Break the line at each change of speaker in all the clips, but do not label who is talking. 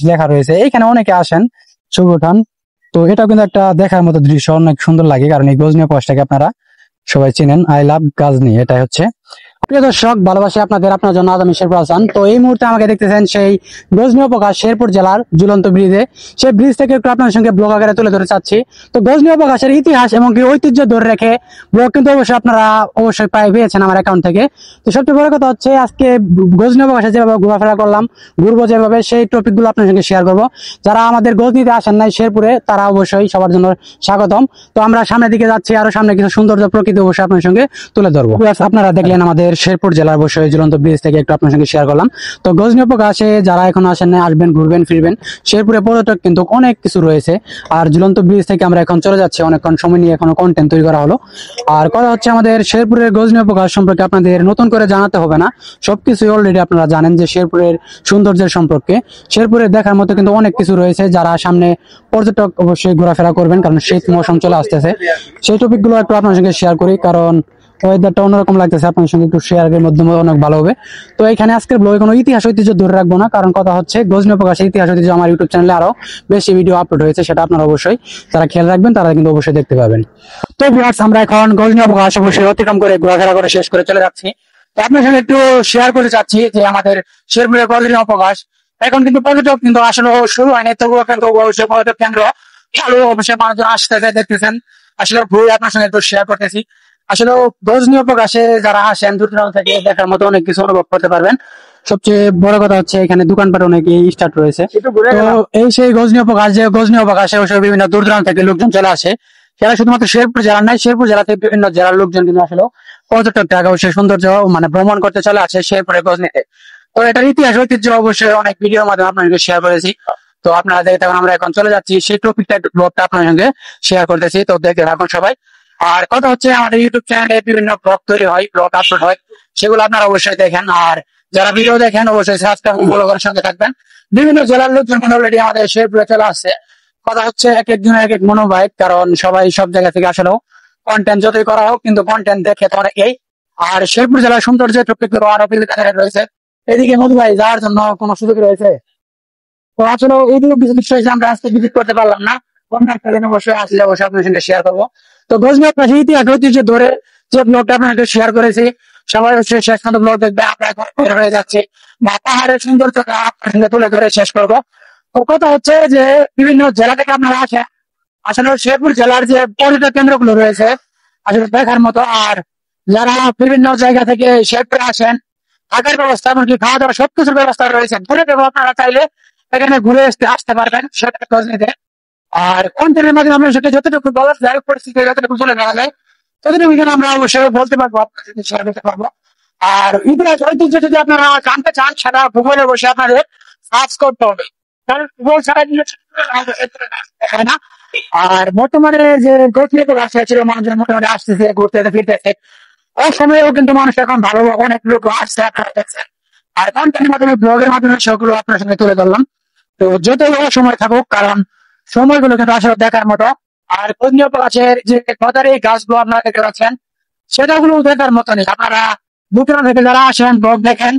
লেখা রয়েছে, এইখানে অনেকে আসেন ছবি ওঠান। তো এটাও কিন্তু একটা দেখার মতো দৃশ্য, অনেক সুন্দর লাগে, কারণ এই গজনি উপহাসটাকে আপনারা সবাই চিনেন। আই লাভ গাজনি, এটাই হচ্ছে। প্রিয় দর্শক, ভালোবাসি আপনার জন্য আজ আমি শেরপুর হাসান। তো এই মুহূর্তে আমাকে দেখতেছেন সেই গজনি উপহাস শেরপুর জেলার ঝুলন্ত ব্রিজে। সেই ব্রিজ থেকে একটু আপনার সঙ্গে ব্লগ আকারে তুলে ধরে চাচ্ছি। তো গজনি উপহাসের ইতিহাস এবং কি ঐতিহ্য ধরে রেখে ব্লগ কিন্তু অবশ্যই আপনারা অবশ্যই পেয়েছেন আমার অ্যাকাউন্ট থেকে। তো সবচেয়ে বড় কথা হচ্ছে আজকে গজনি উপহাসে যেভাবে ঘোরাফেরা করলাম, ঘুরবো যেভাবে, সেই টপিক গুলো আপনার সঙ্গে শেয়ার করবো। যারা আমাদের গজনিতে আসেন নাই শেরপুরে, তারা অবশ্যই সবার জন্য স্বাগতম। তো আমরা সামনের দিকে যাচ্ছি, আরো সামনে কিছু সৌন্দর্য প্রকৃতি অবশ্যই আপনার সঙ্গে তুলে ধরবো। আপনারা দেখলেন আমাদের শেরপুর জেলার অবশ্যই ঝুলন্ত ব্রিজ থেকে একটু আপনার সঙ্গে শেয়ার করলাম। তো গজনি উপহাসে যারা এখন আসেন না, আসবেন, ঘুরবেন ফিরবেন। শেরপুরে পর্যটক কিন্তু অনেক কিছু রয়েছে। আর ঝুলন্ত ব্রিজ থেকে আমরা এখন চলে যাচ্ছি, অনেকক্ষণ সময় নিয়ে এখনো কন্টেন্ট তৈরি করা হলো। আর কথা হচ্ছে আমাদের শেরপুরের গজনি উপহাস সম্পর্কে আপনাদের নতুন করে জানাতে হবে না, সবকিছু অলরেডি আপনারা জানেন যে শেরপুরের সৌন্দর্যের সম্পর্কে। শেরপুরের দেখার মতো কিন্তু অনেক কিছু রয়েছে। যারা সামনে পর্যটক অবশ্যই ঘোরাফেরা করবেন, কারণ শীত মৌসুম চলে আসতেছে। সেই টপিক গুলো একটু আপনার সঙ্গে শেয়ার করি, কারণ ওয়েদারটা অন্যরকম লাগতেছে, আপনার সঙ্গে একটু শেয়ারের মাধ্যমে অনেক ভালো হবে। তো এখানে আজকের ব্লগে কোনো ইতিহাস ঐতিহ্য ধরে রাখবো না, কারণ কথা হচ্ছে গজনি উপহাসের ইতিহাস ঐতিহ্য আমার ইউটিউব চ্যানেলে আরো বেশি ভিডিও আপলোড হয়েছে, সেটা আপনারা অবশ্যই যারা খেয়াল রাখবেন তারা কিন্তু অবশ্যই দেখতে পাবেন। তো ভিউয়ার্স, আমরা এখন গজনি উপহাস অবশ্যই অতিক্রম করে ঘোরাফেরা করে শেষ করে চলে যাচ্ছি। তো আপনার সঙ্গে একটু শেয়ার করে চাচ্ছি যে আমাদের শেরপুরের গজনি উপহাস এখন কিন্তু পর্যটক কিন্তু আসলে শুরু হয়নি, তবুও কিন্তু অবশ্যই পর্যটক কেন্দ্র ভালো, অবশ্যই মানুষজন আসতে দেখতেছেন। আসলে ঘুরে আপনার সঙ্গে একটু শেয়ার করতেছি। আসলে গজনি উপহাসে যারা আসেন দূর দূরান্ত থেকে, দেখার মতো অনেক কিছু অনুভব করতে পারবেন। সবচেয়ে বড় কথা হচ্ছে এখানে দোকানপাট অনেক স্টার্ট রয়েছে। তো এই সেই গজনি উপহাস, যে গজনি উপহাসে অবশ্যই বিভিন্ন দূর দূরান্ত থেকে লোকজন চলে আসে। যারা শুধুমাত্র শেরপুর জেলার নাই, শেরপুর জেলা থেকে বিভিন্ন জেলার লোকজন কিন্তু আসলে পর্যটক টাকা অবশ্যই সৌন্দর্য মানে ভ্রমণ করতে চলে আসে শেরপুরের গজনিতে। তো এটার ইতিহাস ঐতিহ্য অবশ্যই অনেক ভিডিওর মাধ্যমে আপনাদের শেয়ার করেছি। তো আপনারা দেখতে আমরা এখন চলে যাচ্ছি, সেই টপিকটা ব্লগটা আপনার সঙ্গে শেয়ার করতেছি। তো দেখতে থাকুন সবাই। আর কথা হচ্ছে আমাদের ইউটিউব চ্যানেলে বিভিন্ন ব্লগ তৈরি হয়, ব্লগ আপলোড হয়, সেগুলো আপনারা অবশ্যই দেখেন। আর যারা ভিডিও দেখেন অবশ্যই সাবস্ক্রাইব ফলো করার সঙ্গে থাকবেন। বিভিন্ন জেলার লোকজন অলরেডি আমাদের শেরপুরে চলে আসছে। কথা হচ্ছে এক একজনের এক এক মনোভাব, কারণ সবাই সব জায়গা থেকে আসলেও কন্টেন্ট যতই করা হোক কিন্তু কন্টেন্ট দেখে তো অনেকেই। আর শেরপুর জেলার সৌন্দর্যের টপিক আরো রয়েছে। এদিকে মধু ভাই যাওয়ার জন্য কোনো সুযোগ রয়েছে? তো আসলে এইগুলো কিছু বিষয় আমরা আজকে ভিজিট করতে পারলাম না, অন্য একটা দিন অবশ্যই আসলে অবশ্যই আপনার সঙ্গে শেয়ার করবো। তো গজনি উপহাসের ইতিহাস ঐতিহ্য ধরে যে ব্লগটা আপনাকে শেয়ার করেছি, সবাই অবশ্যই শেষ পর্যন্ত ব্লগ দেখবে। আমরা এখন বের হয়ে যাচ্ছি, বা পাহাড়ের সৌন্দর্যটা আপনার সঙ্গে তুলে ধরে শেষ করবো। তো কথা হচ্ছে যে বিভিন্ন জেলা থেকে আপনারা আসেন, আসলে শেরপুর জেলার যে পর্যটক কেন্দ্রগুলো রয়েছে আসলে দেখার মতো। আর যারা বিভিন্ন জায়গা থেকে শেরপুরে আসেন, থাকার ব্যবস্থা এমনকি খাওয়া দাওয়া সবকিছুর ব্যবস্থা রয়েছে, ঘুরে দেবো, আপনারা চাইলে এখানে ঘুরে আসতে পারবেন সেটা গজনিতে। আর কন্টেন্টের মাধ্যমে আমরা সেটা যতটুকু বলার যায়, পরিস্থিতি যতটুকু চলে যাওয়া যায় ততটুকু এখানে আমরা অবশ্যই বলতে পারবো, আপনার সাথে শেয়ার করতে পারবো। আর ইতিহাস ঐতিহ্য যদি আপনারা জানতে চান, সেটা ভূগোলে বসে আপনাদের সার্চ করতে হবে, কারণ ভূগোল ছাড়া হয় না। আর বর্তমানে যে গজনি উপহাস ছিল, মানুষজন মোটামুটি আসতেছে, ঘুরতে ফিরতেছে, ওই সময়েও কিন্তু মানুষ এখন ভালো, অনেক লোক আসছে, আপনারা দেখছেন। আর কন্টেন্টের মাধ্যমে ব্লগের মাধ্যমে সেগুলো আপনার সঙ্গে তুলে ধরলাম। তো যতই সময় থাকুক, কারণ সময়গুলো কিন্তু আসলে দেখার মতো। আর গজনি উপহাসের যে গদারি গাছগুলো আপনারা দেখতে পাচ্ছেন, সেটাগুলো দেখার মতো নেই। আপনারা দূর থেকে যারা আসেন ব্লগ দেখেন,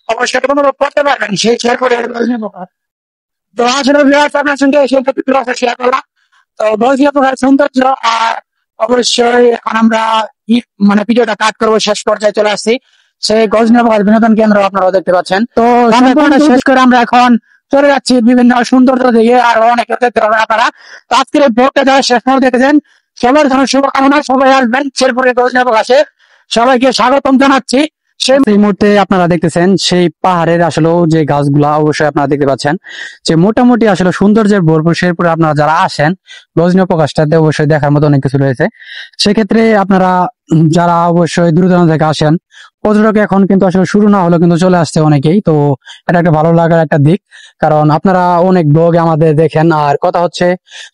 অবশ্যই অনুভব করতে পারবেন সেই শেয়ার করে গজনি উপহাস। তো আসলে আপনার সঙ্গে সেই টপিকগুলো শেয়ার করলাম। তো গজনি উপহাসের সৌন্দর্য। আর অবশ্যই এখন আমরা মানে ভিডিওটা কাট করবো, শেষ পর্যায়ে চলে আসছি। সেই গজনি উপহাস বিনোদন কেন্দ্র আপনারা দেখতে পাচ্ছেন। তো শেষ করে আমরা এখন চলে যাচ্ছি বিভিন্ন সৌন্দর্য দিকে, আর অনেক দেখতে পাবেন আপনারা। তো আজকের এই ব্লগটা যারা শেষ পর্যন্ত দেখেছেন, সবার জন্য শুভকামনা। সবাই আসবেন শেরপুরের গজনি উপহাসে, সবাইকে স্বাগতম জানাচ্ছি। সেই মুহূর্তে আপনারা দেখতেছেন সেই পাহাড়ের আসলে যে গাছগুলা অবশ্যই আপনারা দেখতে পাচ্ছেন, যে মোটামুটি আসলে সৌন্দর্যের ভরপুর শেরপুরে আপনারা যারা আসেন, গজনি উপহাসটাতে অবশ্যই দেখার মতো অনেক কিছু রয়েছে। সেক্ষেত্রে আপনারা যারা অবশ্যই দূর দূরান্ত থেকে আসেন, পর্যটক এখন কিন্তু আসলে শুরু না হলেও কিন্তু চলে আসছে অনেকেই। তো এটা একটা ভালো লাগার একটা দিক, কারণ আপনারা অনেক ব্লগে আমাদের দেখেন। আর কথা হচ্ছে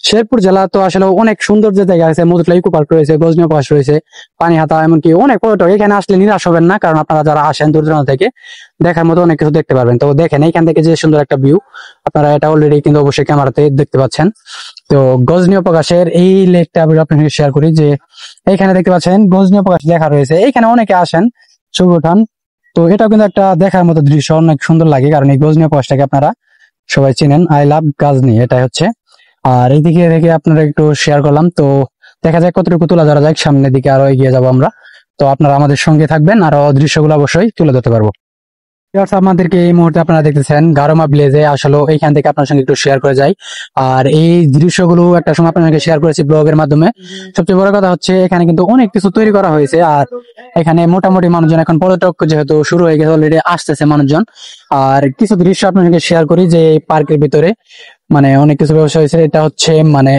শেরপুর জেলা তো আসলে অনেক সৌন্দর্য জায়গা আছে, মধুতলা ইকো পার্ক রয়েছে, গজনি উপহাস রয়েছে, পানিহাতা, এমনকি অনেক পর্যটক এখানে আসলে নিরাশ হবেন না, কারণ আপনারা যারা আসেন দূর দূরান্ত থেকে দেখার মতো অনেক কিছু দেখতে পারবেন। তো দেখেন এইখান থেকে যে সুন্দর একটা ভিউ, আপনারা এটা অলরেডি কিন্তু অবশ্যই ক্যামেরাতে দেখতে পাচ্ছেন। তো গজনি উপহাসের এই লেকটা আমি আপনাকে শেয়ার করি, যে এইখানে দেখতে পাচ্ছেন গজনি উপহাস লেখা রয়েছে, এইখানে অনেকে আসেন ছবি ওঠান। তো এটাও কিন্তু একটা দেখার মতো দৃশ্য, অনেক সুন্দর লাগে, কারণ এই গজনি উপহাসটাকে আপনারা সবাই চিনেন, আই লাভ গাজনি, এটাই হচ্ছে। আর এইদিকে থেকে আপনারা একটু শেয়ার করলাম, তো দেখা যায় কতটুকু তুলে ধরা যায়, সামনের দিকে আরো এগিয়ে যাবো আমরা। তো আপনারা আমাদের সঙ্গে থাকবেন, আরো দৃশ্যগুলো অবশ্যই তুলে ধরতে পারবো। ভিউয়ার্স, আমাদেরকে এই মুহূর্তে আপনারা দেখতেছেন গারোমা ভিলেজে, আসলে এইখান থেকে আপনার সঙ্গে একটু শেয়ার করে যাই। আর এই দৃশ্যগুলো একটা সময় আপনার সঙ্গে শেয়ার করেছি ব্লগের মাধ্যমে। সবচেয়ে বড় কথা হচ্ছে এখানে কিন্তু অনেক কিছু তৈরি করা হয়েছে, আর এখানে মোটামুটি মানুষজন এখন পর্যটক যেহেতু শুরু হয়ে গেছে, অলরেডি আসতেছে মানুষজন। আর কিছু দৃশ্য আপনার সঙ্গে শেয়ার করি যে পার্কের ভিতরে মানে অনেক কিছু ব্যবসা হয়েছে। এটা হচ্ছে মানে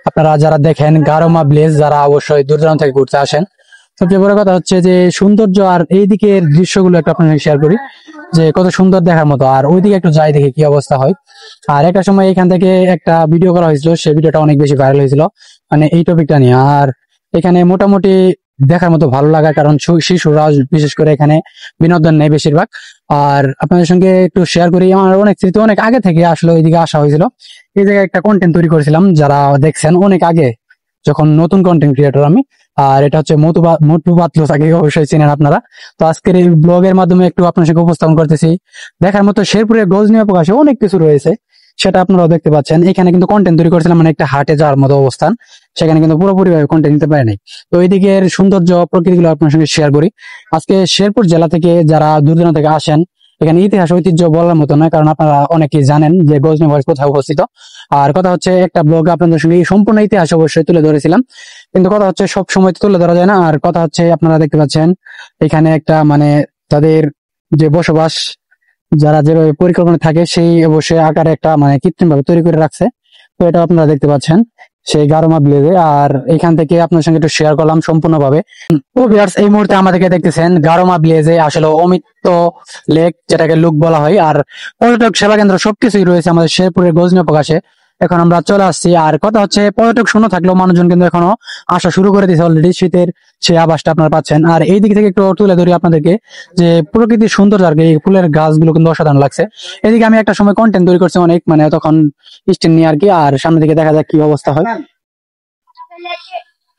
আপনারা যারা দেখেন গারোমা ভিলেজ, যারা অবশ্যই দূর দূরান্ত থেকে ঘুরতে আসেন, সবচেয়ে বড় কথা হচ্ছে যে সৌন্দর্য আর এই দিকের দৃশ্যগুলো একটু আপনার সঙ্গে শেয়ার করি যে কত সুন্দর দেখার মতো। আর ওইদিকে একটু যাই দেখে কি অবস্থা হয়। আর একটা সময় এখান থেকে একটা ভিডিও করা হয়েছিল, সেই ভিডিওটা অনেক বেশি ভাইরাল হয়েছিল মানে এই টপিকটা নিয়ে। আর এখানে মোটামুটি দেখার মতো ভালো লাগা, কারণ শিশুরা বিশেষ করে এখানে বিনোদন নেই বেশিরভাগ। আর আপনাদের সঙ্গে একটু শেয়ার করি, আমার অনেক স্মৃতি, অনেক আগে থেকে আসলে ওইদিকে আসা হয়েছিল। এই জায়গায় একটা কন্টেন্ট তৈরি করেছিলাম, যারা দেখছেন অনেক আগে, যখন নতুন কন্টেন্ট ক্রিয়েটর আমি। আর এটা হচ্ছে মোটু পাতলু, তাকে অবশ্যই চেনেন আপনারা। তো আজকের এই ব্লগের মাধ্যমে একটু আপনার সঙ্গে উপস্থাপন করতেছি। দেখার মতো শেরপুরের গজনীয় প্রকাশে অনেক কিছু রয়েছে, সেটা আপনারাও দেখতে পাচ্ছেন। এখানে কিন্তু কন্টেন্ট তৈরি করেছিলাম, মানে একটা হাটে যাওয়ার মতো অবস্থান, সেখানে কিন্তু পুরোপুরি ভাবে কন্টেন্ট নিতে পারে নাই। তো এই দিকের সৌন্দর্য প্রকৃতিগুলো আপনার সঙ্গে শেয়ার করি। আজকে শেরপুর জেলা থেকে যারা দূর দূরান্ত থেকে আসেন, এখানে ইতিহাস ঐতিহ্য বলার মতো নয়, কারণ আপনারা অনেকেই জানেন যে গজনী প্রকাশ কোথায় অবস্থিত। আর কথা হচ্ছে একটা ব্লগ আপনাদের সঙ্গে সম্পূর্ণ ইতিহাস অবশ্যই তুলে ধরেছিলাম, কিন্তু কথা হচ্ছে সব সময় তো তুলে ধরা যায় না। আর কথা হচ্ছে আপনারা দেখতে পাচ্ছেন এখানে একটা মানে তাদের যে বসবাস, যারা যেভাবে পরিকল্পনা থাকে, সেই অবশ্যই আকারে একটা মানে কৃত্রিম ভাবে তৈরি করে রাখছে। তো এটা আপনারা দেখতে পাচ্ছেন সেই গারোমা ভিলেজে। আর এখান থেকে আপনার সঙ্গে একটু শেয়ার করলাম সম্পূর্ণভাবে। তো ভিউয়ার্স, এই মুহূর্তে আমাদেরকে দেখতেছেন গারোমা ভিলেজে, আসলে অমৃত লেক যেটাকে লুক বলা হয়, আর পর্যটক সেবা কেন্দ্র সবকিছুই রয়েছে আমাদের শেরপুরের গজনীয় প্রকাশে। এখন আমরা চলে আসছি। আর কথা হচ্ছে পর্যটক শূন্য থাকলেও মানুষজন কিন্তু এখনো আসা শুরু করে দিয়েছে অলরেডি, শীতের সেই আভাসটা আপনারা পাচ্ছেন। আর এই দিক থেকে একটু তুলে ধরি আপনাদেরকে যে প্রকৃতির সৌন্দর্য, আর কি এই ফুলের গাছগুলো কিন্তু অসাধারণ লাগছে। এদিকে আমি একটা সময় কন্টেন্ট তৈরি করছি অনেক, মানে তখন স্ট্যান্ড নিয়ে আর কি। আর সামনের দিকে দেখা যাক কি অবস্থা হয়।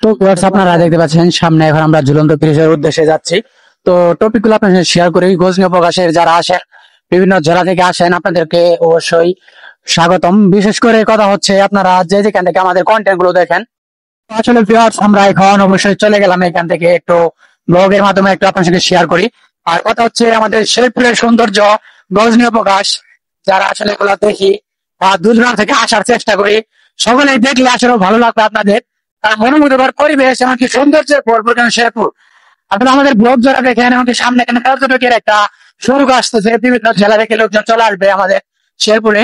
তো ভিউয়ার্স, আপনারা দেখতে পাচ্ছেন সামনে এখন আমরা ঝুলন্ত ব্রিজের উদ্দেশ্যে যাচ্ছি। তো টপিক গুলো আপনার সাথে শেয়ার করি। গজনীয় প্রকাশের যারা আসেন, বিভিন্ন জেলা থেকে আসেন, আপনাদেরকে অবশ্যই স্বাগতম। বিশেষ করে কথা হচ্ছে আপনারা যে যেখান থেকে আমাদের কন্টেন্ট গুলো দেখেন। তো আসলে ভিউয়ার্স, আমরা এখন অবশ্যই চলে গেলাম এখান থেকে, একটু ব্লগের মাধ্যমে একটু আপনার সাথে শেয়ার করি। আর কথা হচ্ছে আমাদের শেরপুরের সৌন্দর্য, গজনীয় প্রকাশ, যারা আসলে এগুলো দেখি বা দূর দূরান্ত থেকে আসার চেষ্টা করি, সকলে দেখলে আসলে ভালো লাগবে আপনাদের। কারণ মনোমুগ্ধকর পরিবেশ, এমনকি সৌন্দর্যের ভরপুর কেন শেরপুর। আপনারা আমাদের ব্লগ যারা দেখেন, এমনকি সামনে এখানে পর্যটকের একটা শুরু আসতেছে, বিভিন্ন জেলা থেকে লোকজন চলে আসবে আমাদের শেরপুরে।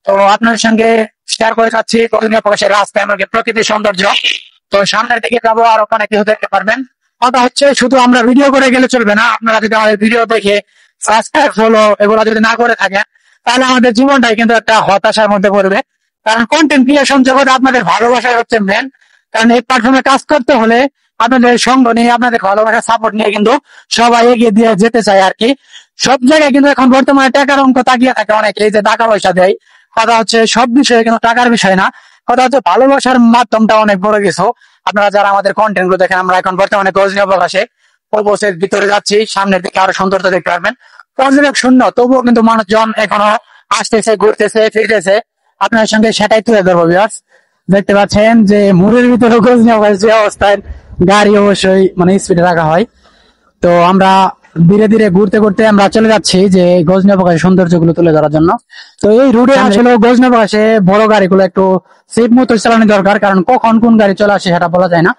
তো আপনার সঙ্গে শেয়ার করে যাচ্ছি গজনীয় প্রকাশের রাস্তা, এমনকি প্রকৃতির সৌন্দর্য। তো সামনের দিকে যাবো, আর ওখানে কিছু দেখতে পারবেন। কথা হচ্ছে শুধু আমরা ভিডিও করে গেলে চলবে না, আপনারা যদি আমাদের ভিডিও দেখে সাবস্ক্রাইব, ফলো এগুলো যদি না করে থাকেন, তাহলে আমাদের জীবনটাই কিন্তু একটা হতাশার মধ্যে পড়বে। কারণ কন্টেন্ট ক্রিয়েশন জগতে আপনাদের ভালোবাসাই হচ্ছে মেন। কারণ এই প্ল্যাটফর্মে কাজ করতে হলে আপনাদের সঙ্গ নিয়ে, আপনাদের ভালোবাসা সাপোর্ট নিয়ে কিন্তু সবাই এগিয়ে দিয়ে যেতে চায় আর কি। সব জায়গায় কিন্তু এখন বর্তমানে টাকার অঙ্ক তাকিয়ে থাকে অনেকে, এই যে টাকা পয়সা দেয়। কথা হচ্ছে সব বিষয়ে কিন্তু টাকার বিষয় না, কথা হচ্ছে ভালোবাসার মাধ্যমটা অনেক বড় কিছু। আপনারা যারা আমাদের কন্টেন্ট গুলো দেখেন, আমরা এখন বর্তমানে গজনীয় প্রকাশে প্রবেশের ভিতরে যাচ্ছি। সামনের দিকে আরো সৌন্দর্য দেখতে পারবেন। পর্যটক শূন্য, তবুও কিন্তু মানুষজন এখনো আসতেছে, ঘুরতেছে, ফিরতেছে। আপনার সঙ্গে সেটাই তুলে ধরবো ভিউয়ার্স। দেখতে পাচ্ছেন যে মুড়ের ভিতরে গজনীয় প্রকাশ যে অবস্থায়, গাড়ি অবশ্যই মানে স্পিডে রাখা হয়। তো আমরা ধীরে ধীরে ঘুরতে ঘুরতে আমরা চলে যাচ্ছি যে গজনীয় প্রকাশের সৌন্দর্য গুলো তুলে ধরার জন্য। তো এই রুটে আসলে গজনীয় প্রকাশে বড় গাড়িগুলো একটু সেফ মতো চালানো দরকার, কারণ কখন কোন গাড়ি চলে আসে সেটা বলা যায় না।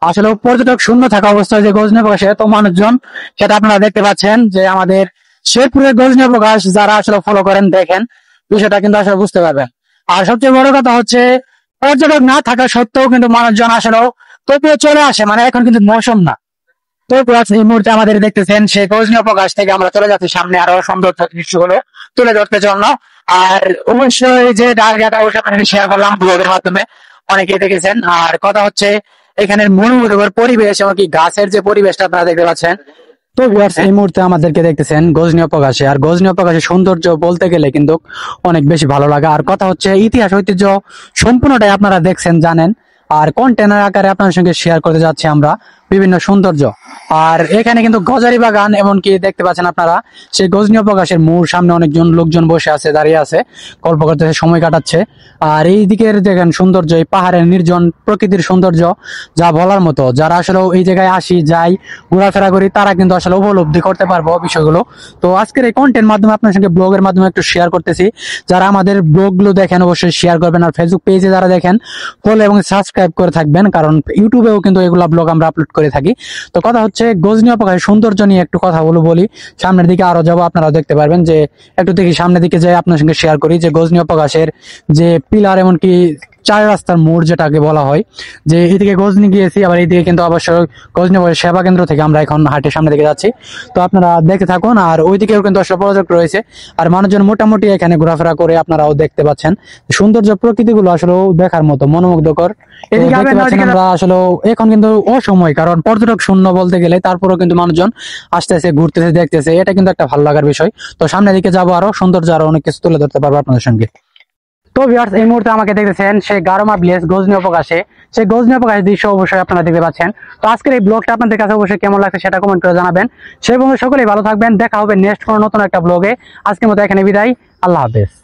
আসলে পর্যটক শূন্য থাকা অবস্থায় যে গজনীয় প্রকাশে এত মানুষজন, সেটা আপনারা দেখতে পাচ্ছেন যে আমাদের শেরপুরের গজনীয় প্রকাশ যারা আসলে ফলো করেন, দেখেন বিষয়টা কিন্তু আসলে বুঝতে পারবেন। আর সবচেয়ে বড় কথা হচ্ছে পর্যটক না থাকা সত্ত্বেও কিন্তু মানুষজন আসলেও তবুও চলে আসে, মানে এখন কিন্তু মৌসুম না। তো এই মুহূর্তে আমাদের দেখতেছেন সেই গজনীয় প্রকাশ থেকে আমরা চলে যাচ্ছি সামনে আরো সুন্দর দৃশ্যগুলো তুলে ধরতে জন্য। আর অবশ্যই যে জায়গাটা শেয়ার করলাম ব্লগের মাধ্যমে, অনেকেই দেখেছেন। আর কথা হচ্ছে এখানের মনোমুগ্ধকর পরিবেশ, এমনকি গাছের যে পরিবেশটা আপনারা দেখতে পাচ্ছেন। তো ভিউয়ার্স, এই মুহূর্তে আমাদেরকে দেখতেছেন গজনীয় প্রকাশে। আর গজনীয় প্রকাশের সৌন্দর্য বলতে গেলে কিন্তু অনেক বেশি ভালো লাগা। আর কথা হচ্ছে ইতিহাস ঐতিহ্য সম্পূর্ণটাই আপনারা দেখছেন, জানেন। আর কন্টেনার আকারে আপনার সঙ্গে শেয়ার করতে যাচ্ছি আমরা বিভিন্ন সৌন্দর্য। আর এখানে কিন্তু গজারি বাগান, এমনকি দেখতে পাচ্ছেন আপনারা সেই গজনীয় প্রকাশের মোড় সামনে অনেকজন লোকজন বসে আছে, দাঁড়িয়ে আছে, গল্প করতেছে, সময় কাটাচ্ছে। আর এই দিকের দেখেন সৌন্দর্য, এই পাহাড়ের নির্জন প্রকৃতির সৌন্দর্য যা বলার মতো। যারা আসলে এই জায়গায় আসি যাই ঘোরাফেরা করি তারা কিন্তু আসলে উপলব্ধি করতে পারবো বিষয়গুলো। তো আজকের এই কন্টেন্ট মাধ্যমে আপনার সঙ্গে ব্লগের মাধ্যমে একটু শেয়ার করতেছি। যারা আমাদের ব্লগ গুলো দেখেন অবশ্যই শেয়ার করবেন, আর ফেসবুক পেজে যারা দেখেন ফলো এবং সাবস্ক্রাইব করে থাকবেন, কারণ ইউটিউবেও কিন্তু এগুলা ব্লগ আমরা আপলোড করে থাকি। তো কথা হচ্ছে গজনীয় প্রকাশের সৌন্দর্য নিয়ে একটু কথা বলি। সামনের দিকে আরো যাবো, আপনারাও দেখতে পারবেন। যে একটু দেখি সামনের দিকে যাই আপনার সঙ্গে শেয়ার করি যে গজনীয় প্রকাশের যে পিলার, এমনকি চার রাস্তার মোড় যেটাকে বলা হয়, যে এইদিকে গজনী গিয়েছি, আবার এইদিকে কিন্তু অবশ্যই গজনী সেবা কেন্দ্র থেকে আমরা এখন হাটের সামনে দিকে যাচ্ছি। তো আপনারা দেখতে থাকুন। আর ওইদিকেও কিন্তু আসলে প্রজেক্ট রয়েছে, আর মানুষজন মোটামুটি এখানে ঘোরাফেরা করে, আপনারাও দেখতে পাচ্ছেন সৌন্দর্য প্রকৃতিগুলো আসলে দেখার মতো মনোমুগ্ধকর। এদিকে আমরা আসলে এখন কিন্তু অসময়, কারণ পর্যটক শূন্য বলতে গেলে, তারপরেও কিন্তু মানুষজন আসতেছে, ঘুরতেছে, দেখতেছে, এটা কিন্তু একটা ভালো লাগার বিষয়। তো সামনের দিকে যাবো, আরো সৌন্দর্য আরো অনেক কিছু তুলে ধরতে পারবো আপনাদের সঙ্গে। তো ভিউয়ার্স, এই মুহূর্তে আমাকে দেখতেছেন সেই গারোমা ভিলেজ গজনীয় প্রকাশে, সেই গজনীয় প্রকাশের দৃশ্য অবশ্যই আপনারা দেখতে পাচ্ছেন। তো আজকের এই ব্লগটা আপনাদের কাছে অবশ্যই কেমন লাগছে সেটা কমেন্ট করে জানাবেন। সেই বন্ধু সকলেই ভালো থাকবেন, দেখা হবে নেক্সট কোনো নতুন একটা ব্লগে। আজকের মতো এখানে বিদায়, আল্লাহ হাফেজ।